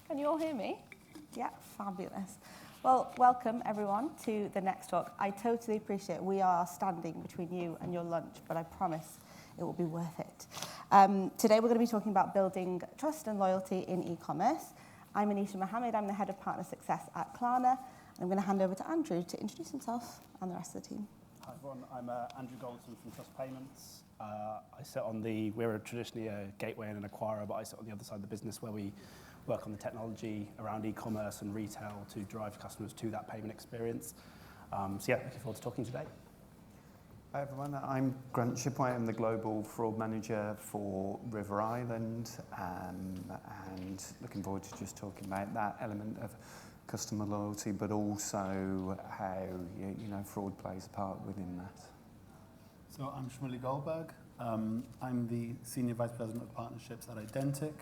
Can you all hear me? Yeah, fabulous. Well, welcome everyone to the next talk. I totally appreciate we are standing between you and your lunch, but I promise it will be worth it. Today we're going to be talking about building trust and loyalty in e-commerce. I'm Anisha Mohammed, I'm the Head of Partner Success at Klarna. I'm going to hand over to Andrew to introduce himself and the rest of the team. Hi everyone, I'm Andrew Goulton from Trust Payments. I sit on we're traditionally a gateway and an acquirer, but I sit on the other side of the business where we work on the technology around e-commerce and retail to drive customers to that payment experience. Looking forward to talking today. Hi everyone, I'm Grant Shipway. I'm the Global Fraud Manager for River Island, and looking forward to just talking about that element of customer loyalty, but also how fraud plays a part within that. So I'm Shmuley Goldberg. I'm the Senior Vice President of Partnerships at Identic.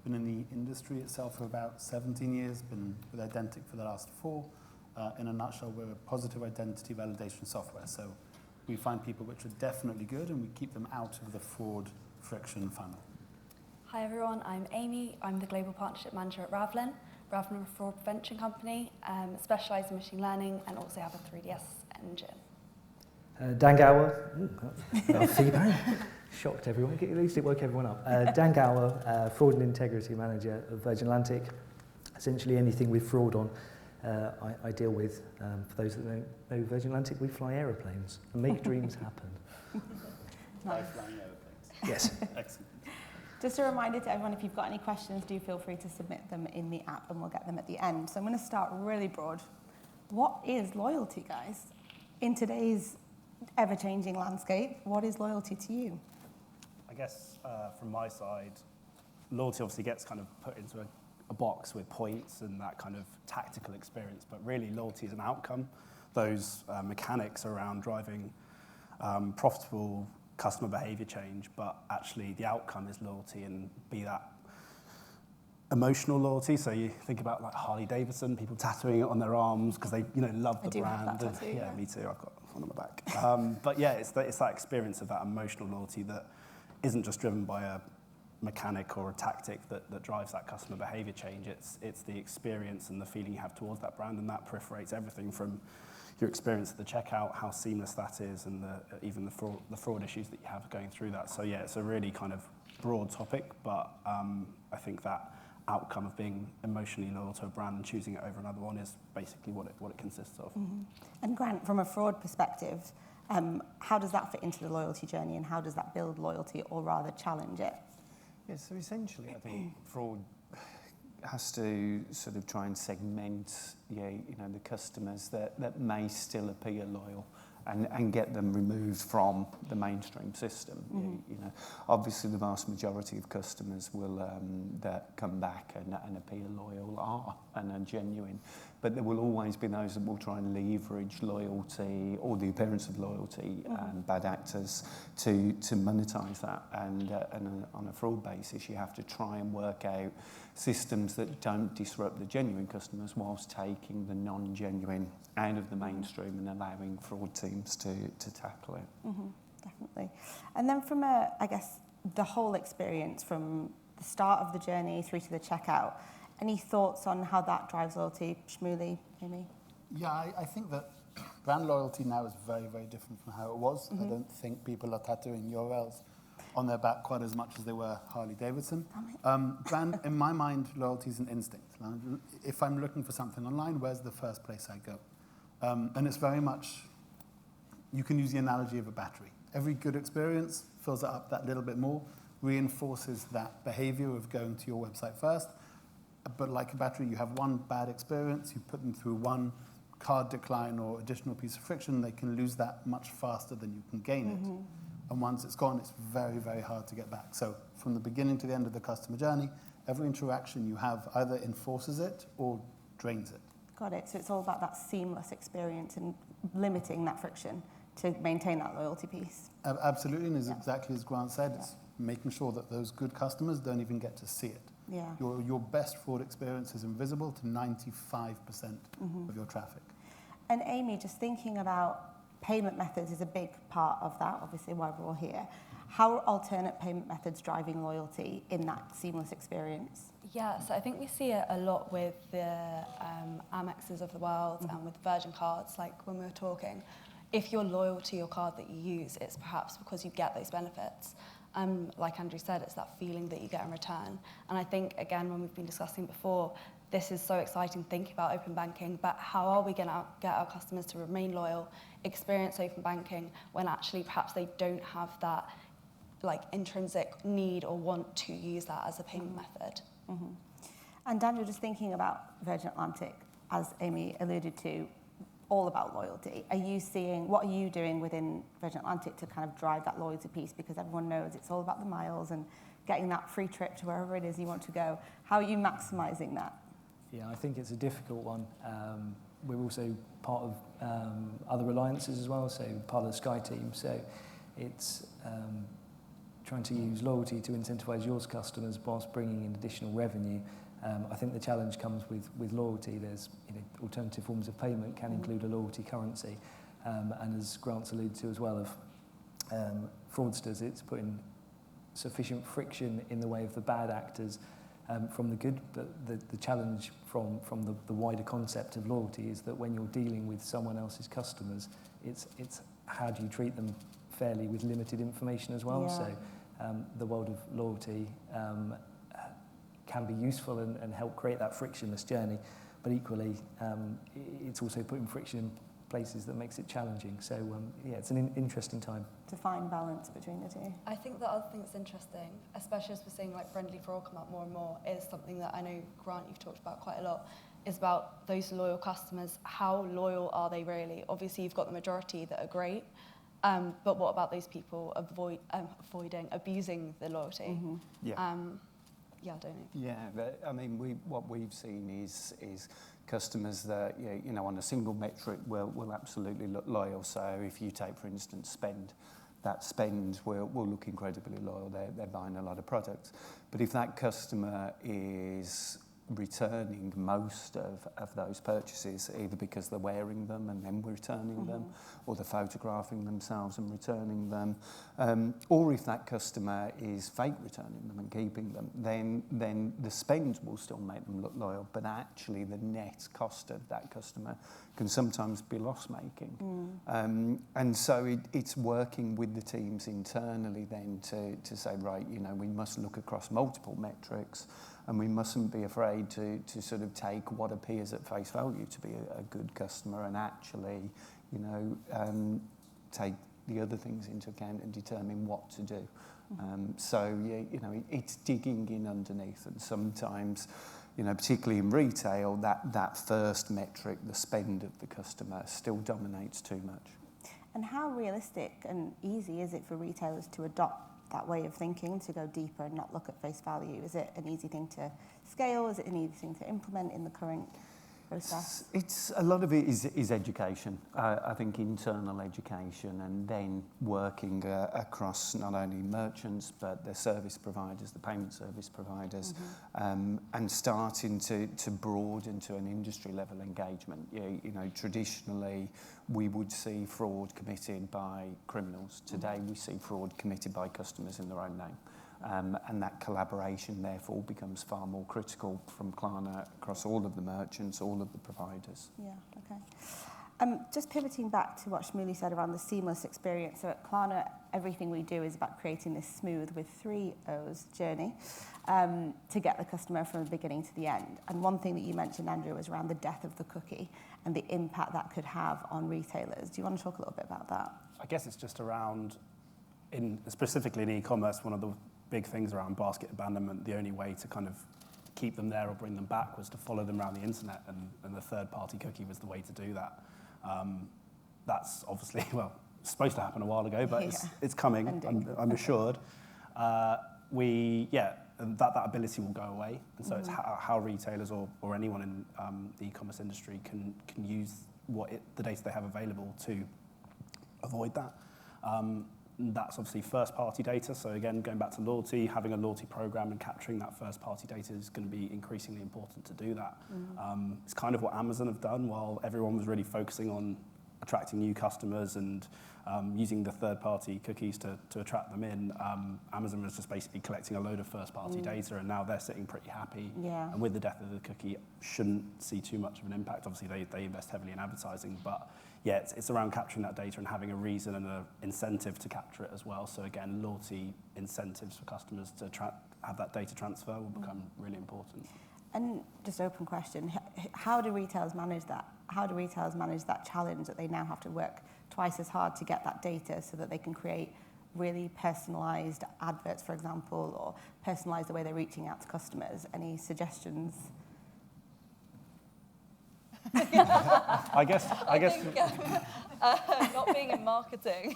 Been in the industry itself for about 17 years, been with Identic for the last 4. In a nutshell, we're a positive identity validation software. So we find people which are definitely good and we keep them out of the fraud friction funnel. Hi everyone, I'm Amy. I'm the Global Partnership Manager at Ravlin. Ravlin are a fraud prevention company, specialise in machine learning and also have a 3DS engine. Dan Gower, feedback. Shocked everyone, at least it woke everyone up. Dan Gower, Fraud and Integrity Manager of Virgin Atlantic. Essentially anything with fraud on, I deal with. For those that don't know Virgin Atlantic, we fly aeroplanes and make dreams happen. By flying aeroplanes. Yes. Excellent. Just a reminder to everyone, if you've got any questions, do feel free to submit them in the app and we'll get them at the end. So I'm going to start really broad. What is loyalty, guys? In today's ever-changing landscape, what is loyalty to you? I guess from my side, loyalty obviously gets kind of put into a box with points and that kind of tactical experience, but really loyalty is an outcome. Those mechanics around driving profitable customer behavior change, but actually the outcome is loyalty, and be that emotional loyalty. So you think about like Harley Davidson, people tattooing it on their arms because they love the brand. Have that tattoo, yeah, me too. I've got one on my back. But yeah, it's that experience of that emotional loyalty that isn't just driven by a mechanic or a tactic that drives that customer behavior change. It's the experience and the feeling you have towards that brand, and that proliferates everything from your experience at the checkout, how seamless that is, and even the fraud issues that you have going through that. So yeah, it's a really kind of broad topic, but I think that outcome of being emotionally loyal to a brand and choosing it over another one is basically what it consists of. Mm-hmm. And Grant, from a fraud perspective, how does that fit into the loyalty journey, and how does that build loyalty, or rather challenge it? Yeah, so essentially I think fraud has to sort of try and segment the customers that may still appear loyal and get them removed from the mainstream system. Mm-hmm. Obviously the vast majority of customers will that come back and appear loyal and are genuine, but there will always be those that will try and leverage loyalty or the appearance of loyalty and bad actors to monetize that. And on a fraud basis, you have to try and work out systems that don't disrupt the genuine customers whilst taking the non-genuine out of the mainstream and allowing fraud teams to tackle it. Mm-hmm, definitely. And then from the whole experience from the start of the journey through to the checkout, any thoughts on how that drives loyalty? Shmuley, Amy? Yeah, I think that brand loyalty now is very, very different from how it was. Mm-hmm. I don't think people are tattooing URLs on their back quite as much as they were Harley Davidson. Brand, in my mind, loyalty is an instinct. If I'm looking for something online, where's the first place I go? And it's very much, you can use the analogy of a battery. Every good experience fills it up that little bit more, reinforces that behavior of going to your website first. But like a battery, you have one bad experience, you put them through one card decline or additional piece of friction, they can lose that much faster than you can gain it. And once it's gone, it's very, very hard to get back. So from the beginning to the end of the customer journey, every interaction you have either enforces it or drains it. Got it. So it's all about that seamless experience and limiting that friction to maintain that loyalty piece. Absolutely, and exactly as Grant said, it's making sure that those good customers don't even get to see it. Yeah. Your best fraud experience is invisible to 95% of your traffic. And Amy, just thinking about payment methods is a big part of that, obviously why we're all here. How are alternate payment methods driving loyalty in that seamless experience? Yeah, so I think we see it a lot with the Amexes of the world and with Virgin cards, like when we were talking. If you're loyal to your card that you use, it's perhaps because you get those benefits. Like Andrew said, it's that feeling that you get in return. And I think, again, when we've been discussing before, this is so exciting thinking about open banking, but how are we going to get our customers to remain loyal, experience open banking, when actually perhaps they don't have that like intrinsic need or want to use that as a payment method? And Daniel, just thinking about Virgin Atlantic, as Amy alluded to, all about loyalty. What are you doing within Virgin Atlantic to kind of drive that loyalty piece? Because everyone knows it's all about the miles and getting that free trip to wherever it is you want to go. How are you maximising that? Yeah, I think it's a difficult one. We're also part of other alliances as well, so part of the Sky team. So it's trying to use loyalty to incentivise your customers whilst bringing in additional revenue. I think the challenge comes with loyalty. There's alternative forms of payment can include a loyalty currency, and as Grant's alluded to as well of fraudsters, it's putting sufficient friction in the way of the bad actors from the good. But the challenge from the wider concept of loyalty is that when you're dealing with someone else's customers, it's how do you treat them fairly with limited information as well. Yeah. So the world of loyalty can be useful and help create that frictionless journey, but equally it's also putting friction in places that makes it challenging. So yeah, it's an interesting time. To find balance between the two. I think the other thing that's interesting, especially as we're seeing like friendly fraud come up more and more, is something that I know, Grant, you've talked about quite a lot, is about those loyal customers. How loyal are they really? Obviously, you've got the majority that are great, but what about those people abusing the loyalty? Yeah, I don't know. Yeah, but, I mean, what we've seen is customers that, you know, on a single metric will absolutely look loyal. So if you take, for instance, spend, that spend will look incredibly loyal. They're buying a lot of products. But if that customer is returning most of those purchases, either because they're wearing them and then returning them, or they're photographing themselves and returning them, or if that customer is fake returning them and keeping them, then the spend will still make them look loyal, but actually the net cost of that customer can sometimes be loss-making. And so it's working with the teams internally then to say, right, you know, we must look across multiple metrics, and we mustn't be afraid to sort of take what appears at face value to be a good customer and actually, you know, take the other things into account and determine what to do. So, yeah, you know, it's digging in underneath, and sometimes, you know, particularly in retail, that first metric, the spend of the customer, still dominates too much. And how realistic and easy is it for retailers to adopt that way of thinking, to go deeper and not look at face value? Is it an easy thing to scale? Is it an easy thing to implement in the current process? It's a lot of it is education. I think internal education, and then working across not only merchants but the service providers, the payment service providers, and starting to broaden to an industry level engagement. You know, traditionally we would see fraud committed by criminals. Today we see fraud committed by customers in their own name. And that collaboration therefore becomes far more critical from Klarna across all of the merchants, all of the providers. Yeah, okay. Just pivoting back to what Shmuley said around the seamless experience. So at Klarna, everything we do is about creating this smooth, with 3 O's, journey to get the customer from the beginning to the end. And one thing that you mentioned, Andrew, was around the death of the cookie and the impact that could have on retailers. Do you want to talk a little bit about that? I guess it's just around, specifically in e-commerce, one of the big things around basket abandonment. The only way to kind of keep them there or bring them back was to follow them around the internet, and the third-party cookie was the way to do that. That's obviously, well, supposed to happen a while ago, but it's coming, I'm assured. That ability will go away, and so it's how retailers or anyone in the e-commerce industry can use the data they have available to avoid that. That's obviously first-party data. So again, going back to loyalty, having a loyalty program and capturing that first-party data is going to be increasingly important to do that. It's kind of what Amazon have done while everyone was really focusing on attracting new customers and using the third-party cookies to attract them in, Amazon was just basically collecting a load of first-party data, and now they're sitting pretty happy. Yeah. And with the death of the cookie, shouldn't see too much of an impact. Obviously, they invest heavily in advertising, but yeah, it's around capturing that data and having a reason and an incentive to capture it as well. So again, loyalty incentives for customers to have that data transfer will become really important. And just open question, how do retailers manage that? How do retailers manage that challenge that they now have to work twice as hard to get that data so that they can create really personalised adverts, for example, or personalise the way they're reaching out to customers? Any suggestions? I guess. Not being in marketing,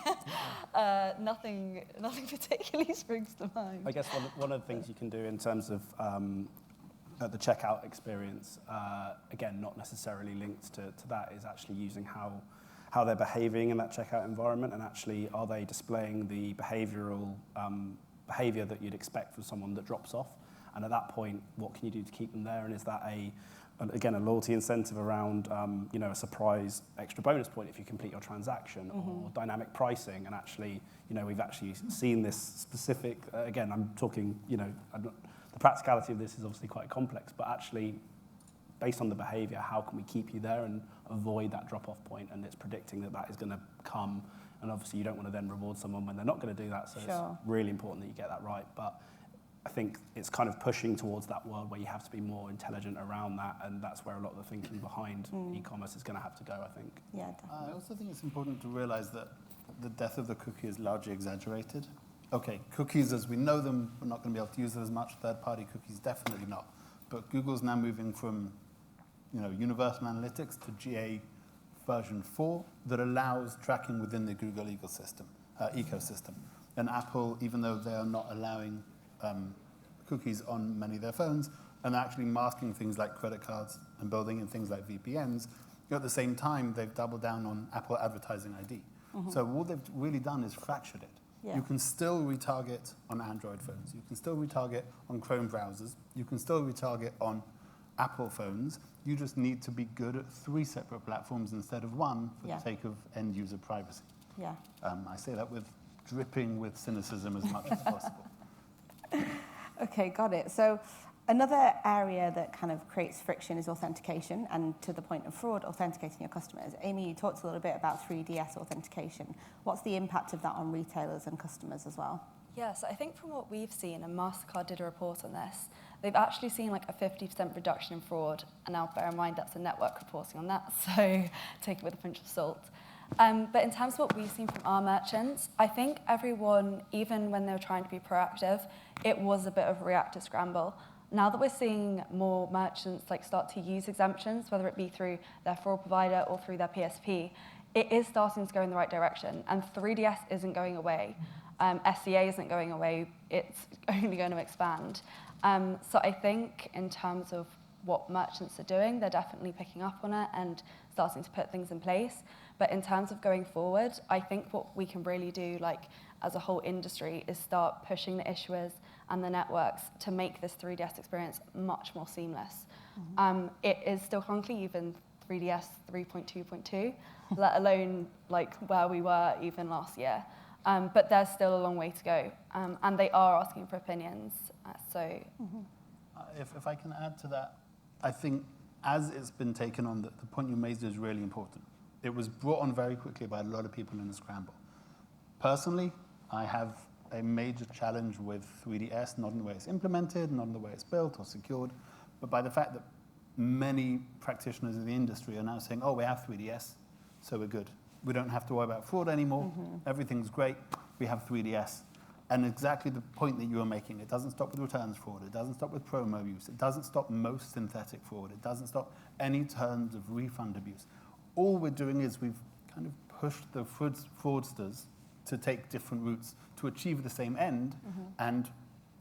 nothing particularly springs to mind. I guess one of the things you can do in terms of the checkout experience, again, not necessarily linked to that, is actually using how they're behaving in that checkout environment, and actually are they displaying the behavioral behavior that you'd expect from someone that drops off? And at that point, what can you do to keep them there? And is that a loyalty incentive around a surprise extra bonus point if you complete your transaction, or dynamic pricing? And actually, we've actually seen this specific, again, I'm talking, the practicality of this is obviously quite complex, but actually, based on the behavior, how can we keep you there and avoid that drop-off point? And it's predicting that is going to come. And obviously, you don't want to then reward someone when they're not going to do that. So It's really important that you get that right. But I think it's kind of pushing towards that world where you have to be more intelligent around that, and that's where a lot of the thinking behind e-commerce is going to have to go, I think. Yeah, definitely. I also think it's important to realize that the death of the cookie is largely exaggerated. Okay, cookies as we know them, we're not going to be able to use them as much. Third-party cookies, definitely not. But Google's now moving from Universal Analytics to GA version 4 that allows tracking within the Google ecosystem. And Apple, even though they are not allowing cookies on many of their phones, and actually masking things like credit cards and building in things like VPNs, at the same time, they've doubled down on Apple Advertising ID. So what they've really done is fractured it. Yeah. You can still retarget on Android phones. You can still retarget on Chrome browsers. You can still retarget on Apple phones. You just need to be good at 3 separate platforms instead of 1 for the sake of end-user privacy. Yeah. I say that dripping with cynicism as much as possible. Okay, got it. So another area that kind of creates friction is authentication, and to the point of fraud, authenticating your customers. Amy, you talked a little bit about 3DS authentication. What's the impact of that on retailers and customers as well? Yes, I think from what we've seen, and MasterCard did a report on this, they've actually seen like a 50% reduction in fraud. And now bear in mind that's a network reporting on that, so take it with a pinch of salt. But in terms of what we've seen from our merchants, I think everyone, even when they were trying to be proactive, it was a bit of a reactive scramble. Now that we're seeing more merchants start to use exemptions, whether it be through their fraud provider or through their PSP, it is starting to go in the right direction. And 3DS isn't going away. SEA isn't going away. It's only going to expand. So I think in terms of what merchants are doing, they're definitely picking up on it and starting to put things in place. But in terms of going forward, I think what we can really do, as a whole industry, is start pushing the issuers and the networks to make this 3DS experience much more seamless. It is still clunky, even 3DS 3.2.2, let alone where we were even last year. But there's still a long way to go, and they are asking for opinions. If I can add to that, I think as it's been taken on, the point you made is really important. It was brought on very quickly by a lot of people in the scramble. Personally, I have a major challenge with 3DS, not in the way it's implemented, not in the way it's built or secured, but by the fact that many practitioners in the industry are now saying, oh, we have 3DS, so we're good. We don't have to worry about fraud anymore. Everything's great. We have 3DS. And exactly the point that you were making, it doesn't stop with returns fraud. It doesn't stop with promo use. It doesn't stop most synthetic fraud. It doesn't stop any terms of refund abuse. All we're doing is we've kind of pushed the fraudsters to take different routes to achieve the same end and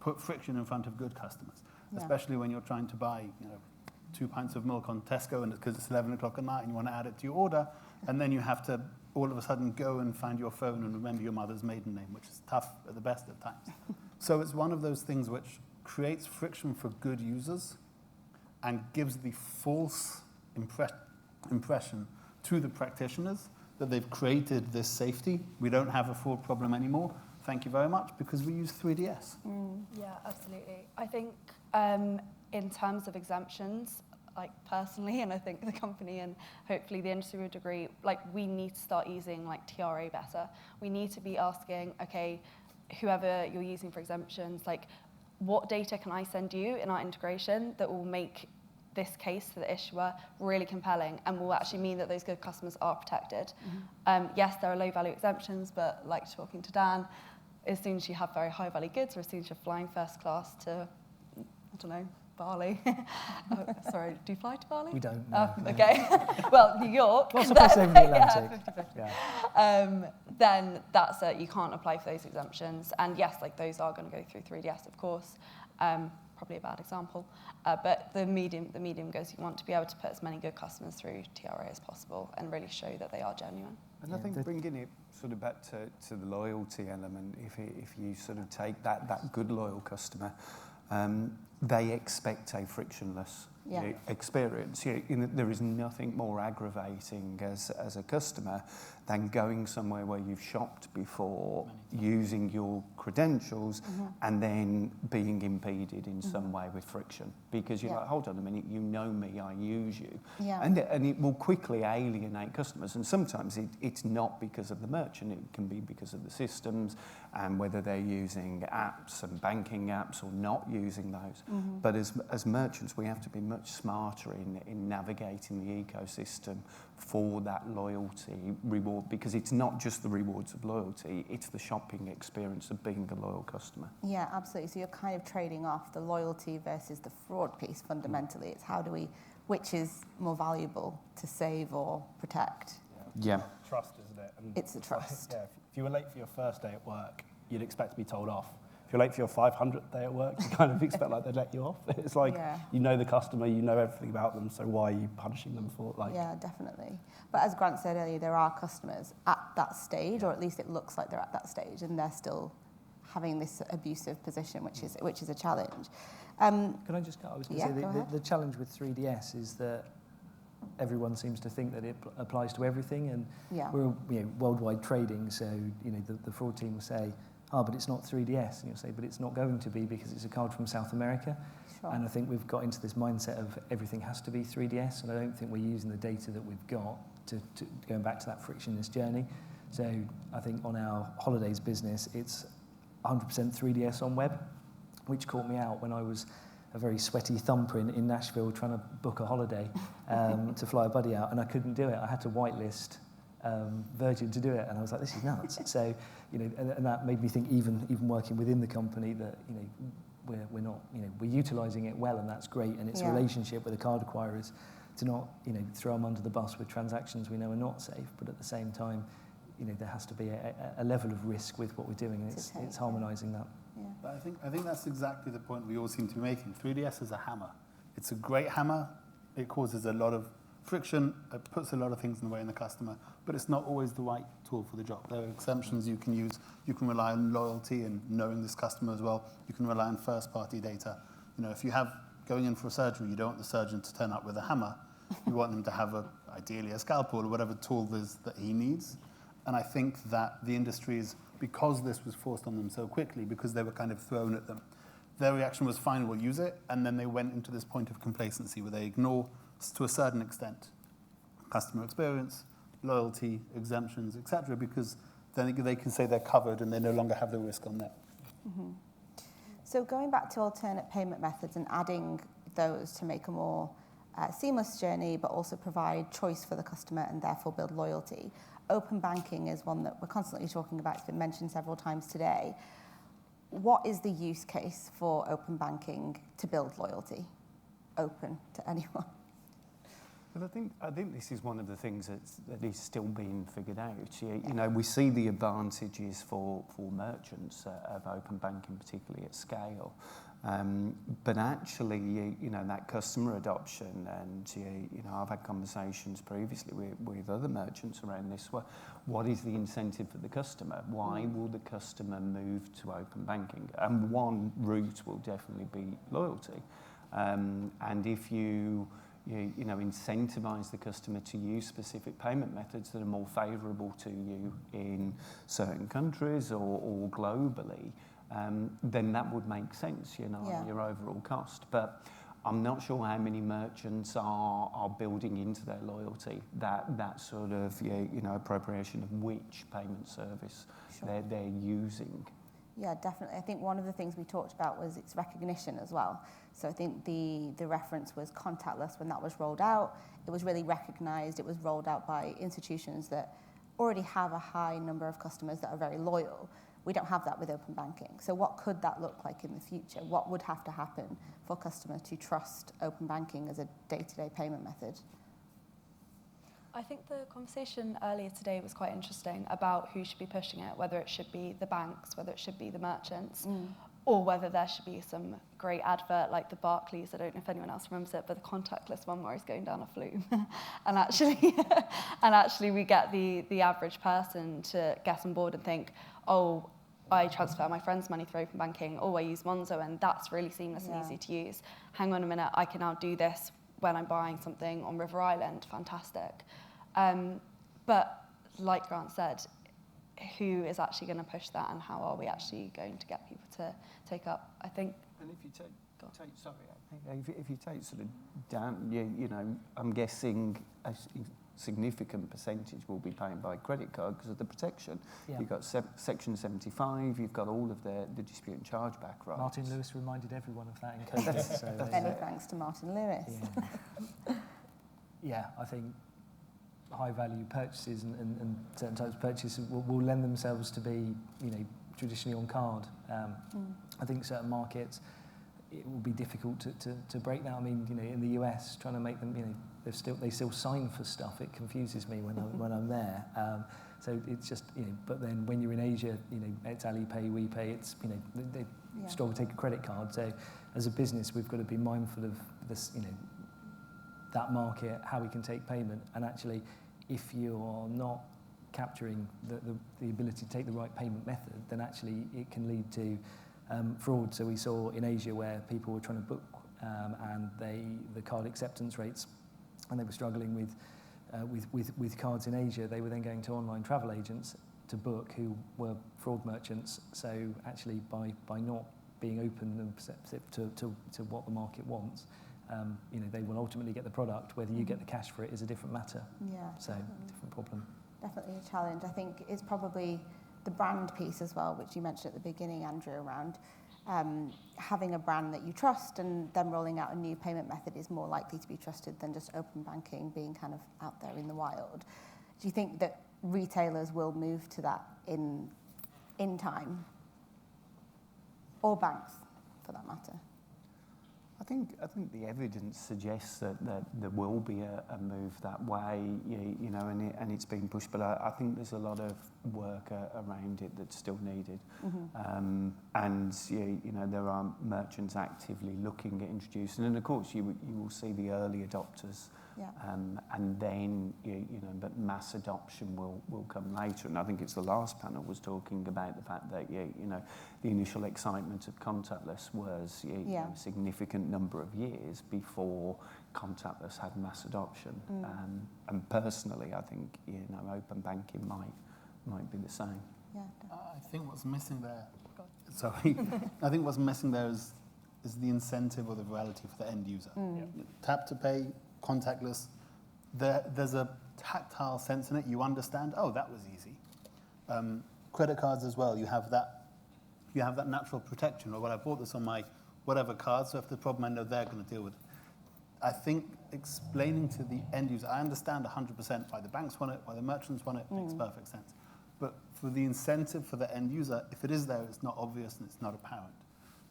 put friction in front of good customers, especially when you're trying to buy 2 pints of milk on Tesco and because it's 11 o'clock at night and you want to add it to your order, and then you have to all of a sudden go and find your phone and remember your mother's maiden name, which is tough at the best of times. So it's one of those things which creates friction for good users and gives the false impression to the practitioners that they've created this safety. We don't have a fraud problem anymore. Thank you very much, because we use 3DS. Yeah, absolutely. I think in terms of exemptions, like personally, and I think the company and hopefully the industry would agree, like we need to start using like TRA better. We need to be asking, okay, whoever you're using for exemptions, like what data can I send you in our integration that will make this case to the issuer really compelling and will actually mean that those good customers are protected. Yes, there are low value exemptions, but like talking to Dan, as soon as you have very high value goods or as soon as you're flying first class to, I don't know, Bali. Sorry, do you fly to Bali? We don't. No. Okay. Well, New York. What's the place over the Atlantic? Yeah, then that's it. You can't apply for those exemptions. And yes, like those are going to go through 3DS, of course. Probably a bad example. But the medium goes, you want to be able to put as many good customers through TRA as possible and really show that they are genuine. And I think bringing it sort of back to the loyalty element, if you sort of take that good loyal customer, they expect a frictionless experience. There is nothing more aggravating as a customer than going somewhere where you've shopped before, using your credentials, and then being impeded in some way with friction. Because you're like, hold on a minute, you know me, I use you. And it will quickly alienate customers. And sometimes it's not because of the merchant, it can be because of the systems and whether they're using apps and banking apps or not using those. But as merchants, we have to be much smarter in navigating the ecosystem for that loyalty reward, because it's not just the rewards of loyalty, it's the shopping experience of being a loyal customer. Yeah, absolutely. So you're kind of trading off the loyalty versus the fraud piece fundamentally. It's which is more valuable to save or protect? Yeah. Trust, isn't it? And it's the trust. If you were late for your first day at work, you'd expect to be told off. If you're late for your 500th day at work, you kind of expect like they'd let you off. It's like, you know the customer, you know everything about them, so why are you punishing them for like... Yeah, definitely. But as Grant said earlier, there are customers at that stage, or at least it looks like they're at that stage, and they're still having this abusive position, which is a challenge. Can I just go? I was going to say go the challenge with 3DS is that everyone seems to think that it applies to everything, and we're worldwide trading, so the fraud team will say, but it's not 3DS, and you'll say, but it's not going to be because it's a card from South America. Sure. And I think we've got into this mindset of everything has to be 3DS, and I don't think we're using the data that we've got to going back to that frictionless journey. So I think on our holidays business, it's 100% 3DS on web, which caught me out when I was a very sweaty thumbprint in Nashville trying to book a holiday to fly a buddy out, and I couldn't do it. I had to whitelist Virgin to do it, and I was like, this is nuts. So, and that made me think, even working within the company, that we're not, we're utilising it well, and that's great. And it's a relationship with the card acquirers to not, throw them under the bus with transactions we know are not safe, but at the same time, there has to be a level of risk with what we're doing, and it's harmonising that. Yeah. But I think that's exactly the point we all seem to be making. 3DS is a hammer. It's a great hammer. It causes a lot of friction. It puts a lot of things in the way in the customer, but it's not always the right tool for the job. There are exemptions you can use. You can rely on loyalty and knowing this customer as well. You can rely on first-party data. If you have going in for a surgery, you don't want the surgeon to turn up with a hammer. You want him to have ideally a scalpel or whatever tool is that he needs. And I think that the industry is, because this was forced on them so quickly, because they were kind of thrown at them, their reaction was, fine, we'll use it. And then they went into this point of complacency where they ignore, to a certain extent, customer experience, loyalty, exemptions, etc., because then they can say they're covered and they no longer have the risk on them. So going back to alternate payment methods and adding those to make a more seamless journey, but also provide choice for the customer and therefore build loyalty. Open banking is one that we're constantly talking about. It's been mentioned several times today. What is the use case for open banking to build loyalty? Open to anyone. Well, I think this is one of the things that is still being figured out. We see the advantages for merchants of open banking, particularly at scale. But actually, that customer adoption, and I've had conversations previously with other merchants around this. What is the incentive for the customer? Why will the customer move to open banking? And one route will definitely be loyalty. And if you you know, incentivise the customer to use specific payment methods that are more favourable to you in certain countries or globally, then that would make sense, you know, on your overall cost. But I'm not sure how many merchants are building into their loyalty that sort of, you know, appropriation of which payment service they're using. Yeah, definitely. I think one of the things we talked about was its recognition as well. So I think the reference was contactless when that was rolled out. It was really recognised. It was rolled out by institutions that already have a high number of customers that are very loyal. We don't have that with open banking. So what could that look like in the future? What would have to happen for customers to trust open banking as a day-to-day payment method? I think the conversation earlier today was quite interesting about who should be pushing it, whether it should be the banks, whether it should be the merchants, or whether there should be some great advert like the Barclays, I don't know if anyone else remembers it, but the contactless one where he's going down a flume. and actually we get the average person to get on board and think, oh, I transfer my friend's money through open banking, oh, I use Monzo, and that's really seamless and easy to use. Hang on a minute, I can now do this when I'm buying something on River Island, fantastic. But like Grant said, who is actually going to push that, and how are we actually going to get people to take up? I think. And if you take if you take sort of down, you know, I'm guessing a significant percentage will be paid by credit card because of the protection. Yeah. You've got Section 75, you've got all of the dispute and chargeback rights. Martin Lewis reminded everyone of that in COVID. So, many thanks to Martin Lewis. Yeah, I think high-value purchases and certain types of purchases will lend themselves to be, you know, traditionally on card. I think certain markets, it will be difficult to break that. I mean, you know, in the US, trying to make them, you know, they still sign for stuff. It confuses me when I'm there. So it's just, you know, but then when you're in Asia, you know, it's Alipay, WePay, it's, you know, they struggle to take a credit card. So as a business, we've got to be mindful of this, you know, that market, how we can take payment. And actually, if you're not capturing the ability to take the right payment method, then actually it can lead to fraud. So we saw in Asia where people were trying to book and the card acceptance rates, and they were struggling with cards in Asia. They were then going to online travel agents to book who were fraud merchants. So actually by not being open and perceptive to what the market wants, you know, they will ultimately get the product. Whether you get the cash for it is a different matter. Yeah. So different problem. Definitely a challenge. I think it's probably the brand piece as well, which you mentioned at the beginning, Andrew, around having a brand that you trust, and them rolling out a new payment method is more likely to be trusted than just open banking being kind of out there in the wild. Do you think that retailers will move to that in time? Or banks, for that matter? I think the evidence suggests that there will be a move that way, you know, and it's being pushed. But I think there's a lot of work around it that's still needed. And you know, there are merchants actively looking at introducing, and of course you will see the early adopters. Yeah. And then you know, but mass adoption will come later. And I think it's the last panel was talking about the fact that you know, the initial excitement of contactless was you know, a significant number of years before contactless had mass adoption. And personally, I think you know, open banking might be the same. Yeah. I think what's missing there. Sorry, I think what's missing there is the incentive or the reality for the end user. Tap to pay. Contactless, there's a tactile sense in it. You understand, oh, that was easy. Credit cards as well, you have that natural protection. Or, well, I bought this on my whatever card, so if there's a problem, I know they're going to deal with it. I think explaining to the end user, I understand 100% why the banks want it, why the merchants want it, makes perfect sense. But for the incentive for the end user, if it is there, it's not obvious and it's not apparent.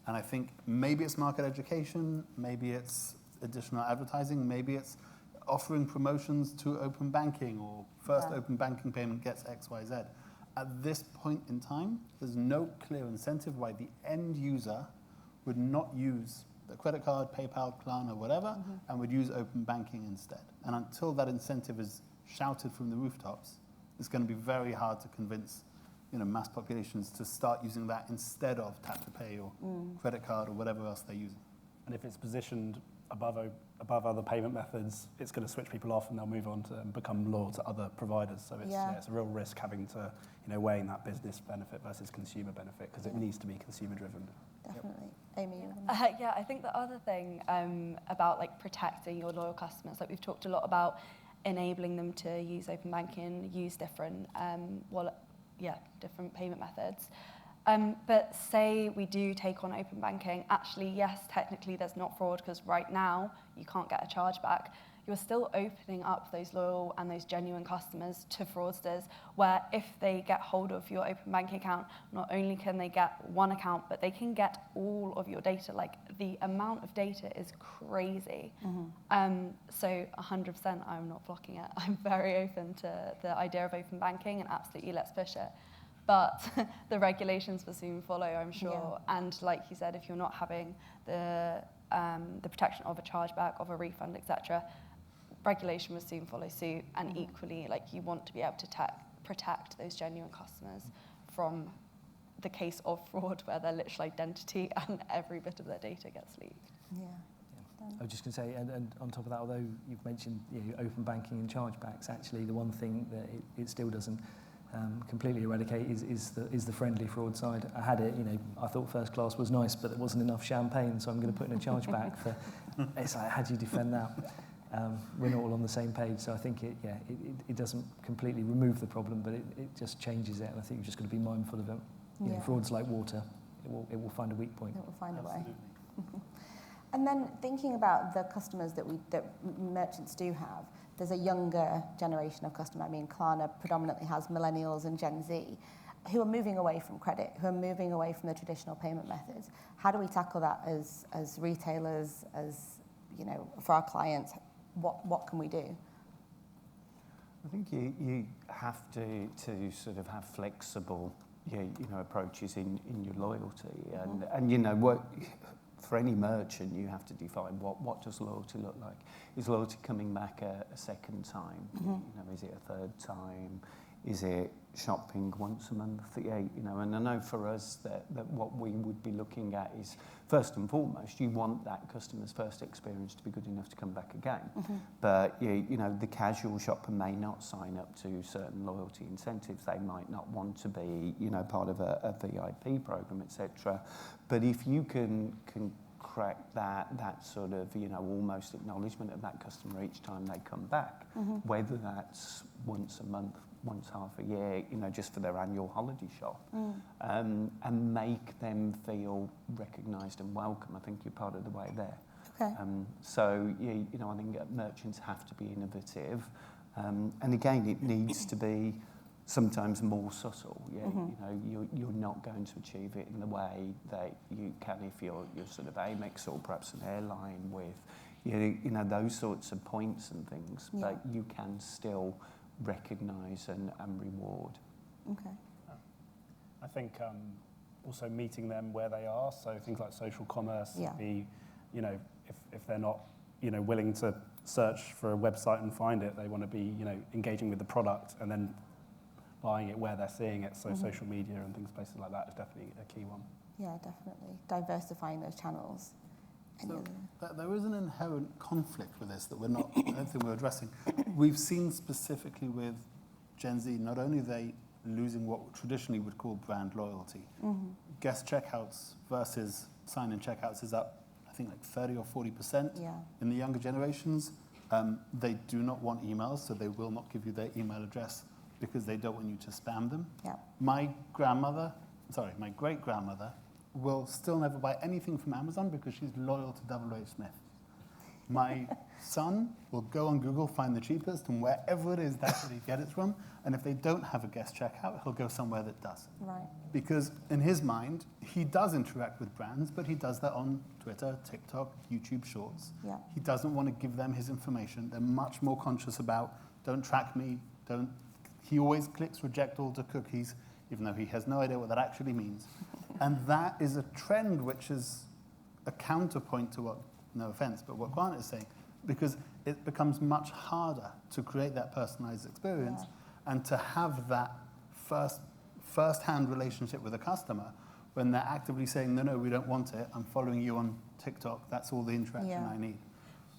And I think maybe it's market education, maybe it's additional advertising, maybe it's offering promotions to open banking, or first open banking payment gets X, Y, Z. At this point in time, there's no clear incentive why the end user would not use the credit card, PayPal, Klarna, whatever, and would use open banking instead. And until that incentive is shouted from the rooftops, it's going to be very hard to convince, you know, mass populations to start using that instead of tap to pay or credit card or whatever else they're using. And if it's positioned above other payment methods, it's going to switch people off and they'll move on to and become loyal to other providers. So it's a real risk having to, weighing that business benefit versus consumer benefit, because it needs to be consumer driven. Definitely. Amy? Yeah, I think the other thing about like protecting your loyal customers, like we've talked a lot about enabling them to use open banking, use different different payment methods. But say we do take on open banking, actually, yes, technically there's not fraud because right now you can't get a chargeback. You're still opening up those loyal and those genuine customers to fraudsters, where if they get hold of your open banking account, not only can they get one account, but they can get all of your data. Like, the amount of data is crazy. So 100% I'm not blocking it. I'm very open to the idea of open banking, and absolutely let's push it. But the regulations will soon follow, I'm sure. Yeah. And like you said, if you're not having the protection of a chargeback, of a refund, etc., regulation will soon follow suit. And equally, like, you want to be able to protect those genuine customers from the case of fraud, where their literal identity and every bit of their data gets leaked. Yeah. I was just going to say, and on top of that, although you've mentioned open banking and chargebacks, actually the one thing that it still doesn't completely eradicate is the friendly fraud side. I had it, I thought first class was nice, but there wasn't enough champagne, so I'm going to put in a chargeback for. It's like, how do you defend that? We're not all on the same page, so I think it doesn't completely remove the problem, but it just changes it, and I think you've just got to be mindful of it. Fraud's like water; it will find a weak point. It will find a way. And then thinking about the customers that merchants do have, there's a younger generation of customer. I mean, Klarna predominantly has millennials and Gen Z who are moving away from credit, who are moving away from the traditional payment methods. How do we tackle that as retailers, for our clients? What can we do? I think you have to sort of have flexible approaches in your loyalty, and what. For any merchant, you have to define what does loyalty look like. Is loyalty coming back a second time? Is it a third time? Is it shopping once a month? And I know for us that what we would be looking at is, first and foremost, you want that customer's first experience to be good enough to come back again. But the casual shopper may not sign up to certain loyalty incentives. They might not want to be part of a VIP program, etc. But if you can crack that sort of almost acknowledgement of that customer each time they come back, whether that's once a month, once half a year, just for their annual holiday shop, and make them feel recognised and welcome. I think you're part of the way there. Okay. So I think merchants have to be innovative, and again, it needs to be sometimes more subtle. You're not going to achieve it in the way that you can if you're sort of Amex or perhaps an airline with those sorts of points and things, but you can still recognise and reward. Okay. I think also meeting them where they are, so things like social commerce, if they're not willing to search for a website and find it, they want to be engaging with the product and then buying it where they're seeing it. So social media and places like that is definitely a key one. Yeah, definitely. Diversifying those channels. So there is an inherent conflict with this that I don't think we're addressing. We've seen specifically with Gen Z, not only are they losing what traditionally would call brand loyalty. Guest checkouts versus sign-in checkouts is up, I think, like 30 or 40% in the younger generations. They do not want emails, so they will not give you their email address because they don't want you to spam them. Yeah. My great-grandmother will still never buy anything from Amazon because she's loyal to WH Smith. My son will go on Google, find the cheapest, and wherever it is, that's where he gets it from. And if they don't have a guest checkout, he'll go somewhere that does. Right. Because in his mind, he does interact with brands, but he does that on Twitter, TikTok, YouTube Shorts. Yeah. He doesn't want to give them his information. They're much more conscious about, don't track me, don't. He always clicks reject all the cookies, even though he has no idea what that actually means. And that is a trend which is a counterpoint to what, no offense, but what Klarna is saying, because it becomes much harder to create that personalized experience and to have that first-hand relationship with a customer when they're actively saying, no, we don't want it, I'm following you on TikTok, that's all the interaction I need.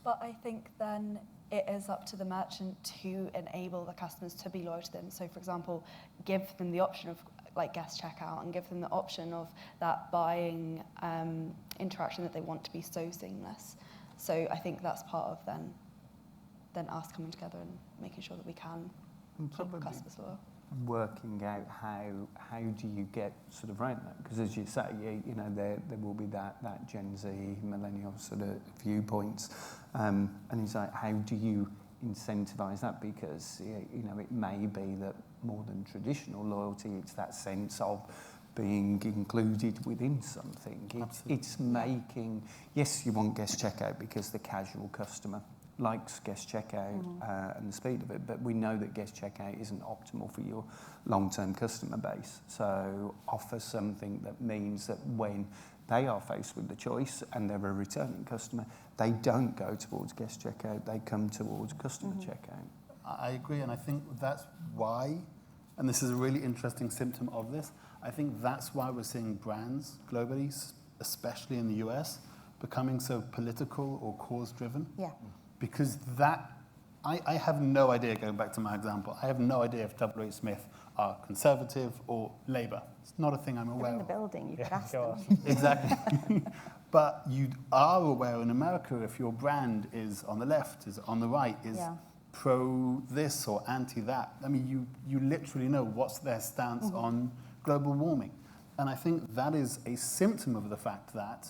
But I think then it is up to the merchant to enable the customers to be loyal to them. So, for example, give them the option of like guest checkout and give them the option of that buying interaction that they want to be so seamless. So I think that's part of then us coming together and making sure that we can keep customers loyal. Working out how do you get sort of around that, because as you say, you know, there will be that Gen Z millennial sort of viewpoints, and it's like, how do you incentivize that? Because you know, it may be that more than traditional loyalty, it's that sense of being included within something. It's making, yes, you want guest checkout because the casual customer likes guest checkout and the speed of it, but we know that guest checkout isn't optimal for your long-term customer base. So offer something that means that when they are faced with the choice and they're a returning customer, they don't go towards guest checkout, they come towards customer checkout. I agree, and I think that's why, and this is a really interesting symptom of this, I think that's why we're seeing brands globally, especially in the US, becoming so political or cause-driven. Yeah. Because that, I have no idea, going back to my example, I have no idea if WH Smith are conservative or Labour. It's not a thing I'm aware They're in the of. building, you could ask sure. them. Exactly. But you are aware in America if your brand is on the left, is on the right, is pro this or anti that. I mean, you literally know what's their stance on global warming. And I think that is a symptom of the fact that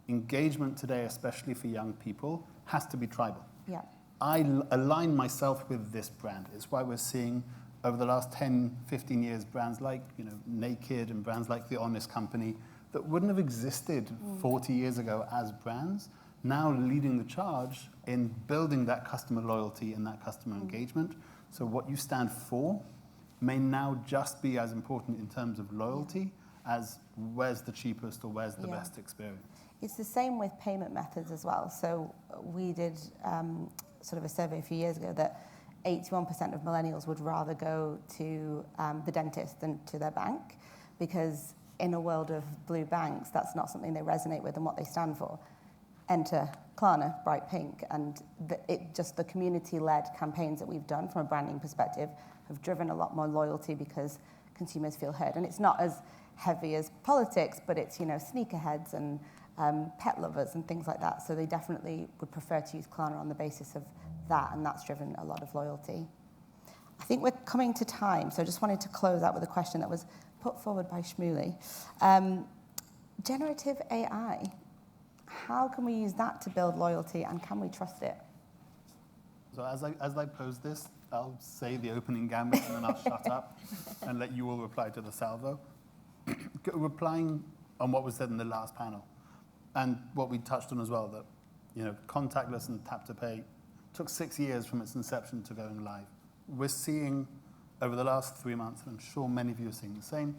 engagement today, especially for young people, has to be tribal. Yeah. I align myself with this brand. It's why we're seeing over the last 10, 15 years, brands like, you know, Naked and brands like The Honest Company that wouldn't have existed 40 years ago as brands, now leading the charge in building that customer loyalty and that customer engagement. So what you stand for may now just be as important in terms of loyalty as where's the cheapest or where's the best experience. It's the same with payment methods as well. So we did sort of a survey a few years ago that 81% of millennials would rather go to the dentist than to their bank, because in a world of blue banks, that's not something they resonate with and what they stand for. Enter Klarna, bright pink, and the community-led campaigns that we've done from a branding perspective have driven a lot more loyalty because consumers feel heard. And it's not as heavy as politics, but it's, you know, sneakerheads and pet lovers and things like that. So they definitely would prefer to use Klarna on the basis of that, and that's driven a lot of loyalty. I think we're coming to time, so I just wanted to close out with a question that was put forward by Shmuley. Generative AI, how can we use that to build loyalty, and can we trust it? So as I pose this, I'll say the opening gambit and then I'll shut up and let you all reply to the salvo. Replying on what was said in the last panel and what we touched on as well, that, you know, contactless and tap to pay took 6 years from its inception to going live. We're seeing over the last 3 months, and I'm sure many of you are seeing the same,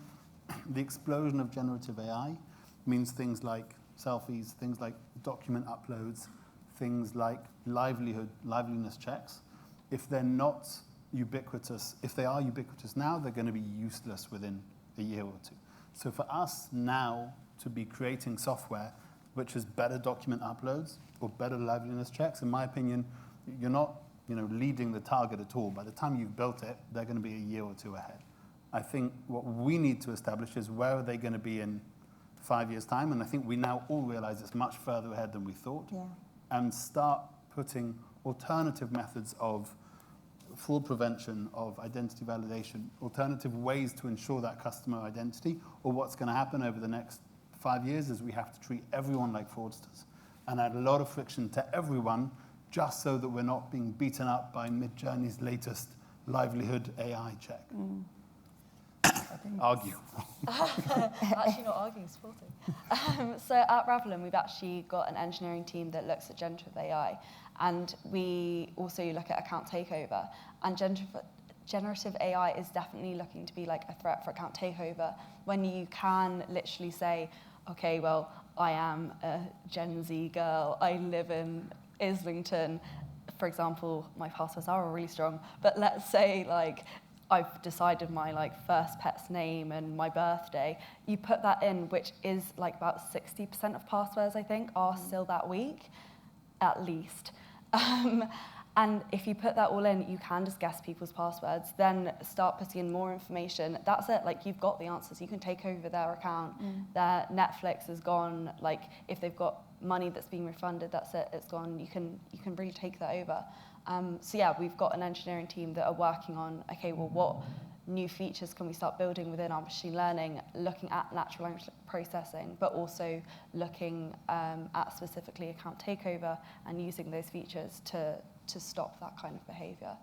the explosion of generative AI means things like selfies, things like document uploads, things like liveliness checks. If they're not ubiquitous, if they are ubiquitous now, they're going to be useless within a year or two. So for us now to be creating software which is better document uploads or better liveliness checks, in my opinion, you're not, you know, leading the target at all. By the time you've built it, they're going to be a year or two ahead. I think what we need to establish is where are they going to be in 5 years' time, and I think we now all realize it's much further ahead than we thought, and start putting alternative methods of fraud prevention, of identity validation, alternative ways to ensure that customer identity, or what's going to happen over the next 5 years is we have to treat everyone like fraudsters and add a lot of friction to everyone just so that we're not being beaten up by Midjourney's latest livelihood AI check. Argue. Actually not arguing, supporting. So at Ravelin, we've actually got an engineering team that looks at generative AI, and we also look at account takeover. And generative AI is definitely looking to be like a threat for account takeover, when you can literally say, okay, well, I am a Gen Z girl, I live in Islington. For example, my passwords are really strong, but let's say like I've decided my like first pet's name and my birthday. You put that in, which is like about 60% of passwords, I think, are still that weak, at least. And if you put that all in, you can just guess people's passwords, then start putting in more information. That's it, like you've got the answers. You can take over their account. Their Netflix is gone. Like if they've got money that's being refunded, that's it, it's gone. You can really take that over. So yeah, we've got an engineering team that are working on, okay, well, what new features can we start building within our machine learning, looking at natural language processing, but also looking at specifically account takeover and using those features to stop that kind of behaviour.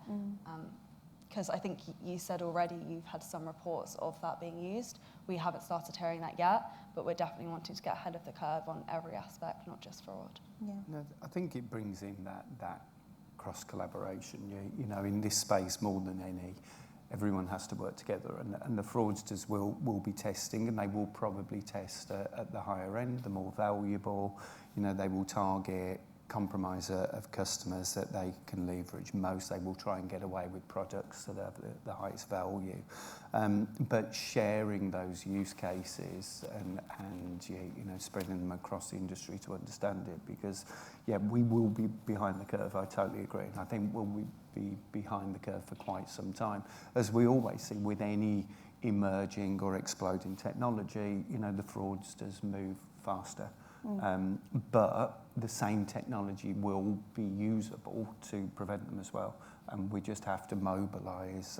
Because I think you said already you've had some reports of that being used. We haven't started hearing that yet, but we're definitely wanting to get ahead of the curve on every aspect, not just fraud. Yeah. No, I think it brings in that cross-collaboration. You know, in this space more than any, everyone has to work together, and the fraudsters will be testing, and they will probably test at the higher end, the more valuable. You know, they will target compromiser of customers that they can leverage most. They will try and get away with products that have the highest value. But sharing those use cases and you know, spreading them across the industry to understand it, because yeah, we will be behind the curve. I totally agree. And I think we'll be behind the curve for quite some time. As we always see with any emerging or exploding technology, you know, the fraudsters move faster. But the same technology will be usable to prevent them as well. And we just have to mobilise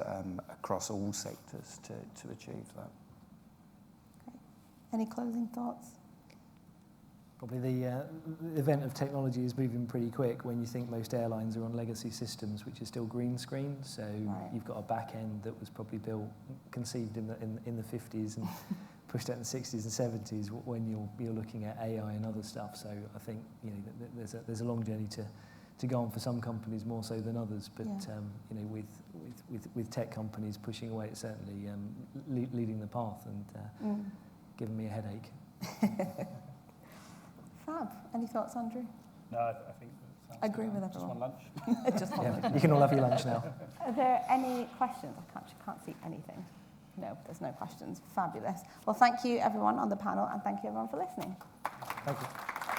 across all sectors to achieve that. Great. Any closing thoughts? Probably the event of technology is moving pretty quick when you think most airlines are on legacy systems, which are still green screen. So you've got a back end that was probably conceived in the 50s and pushed out in the 60s and 70s when you're looking at AI and other stuff. So I think, you know, there's a long journey to go on for some companies more so than others. But you know, with tech companies pushing away, it's certainly leading the path and giving me a headache. Fab. Any thoughts, Andrew? No, I think I agree with everyone. Just one lunch. Just one lunch. You can all have your lunch now. Are there any questions? I can't see anything. No, there's no questions. Fabulous. Well, thank you everyone on the panel, and thank you everyone for listening. Thank you.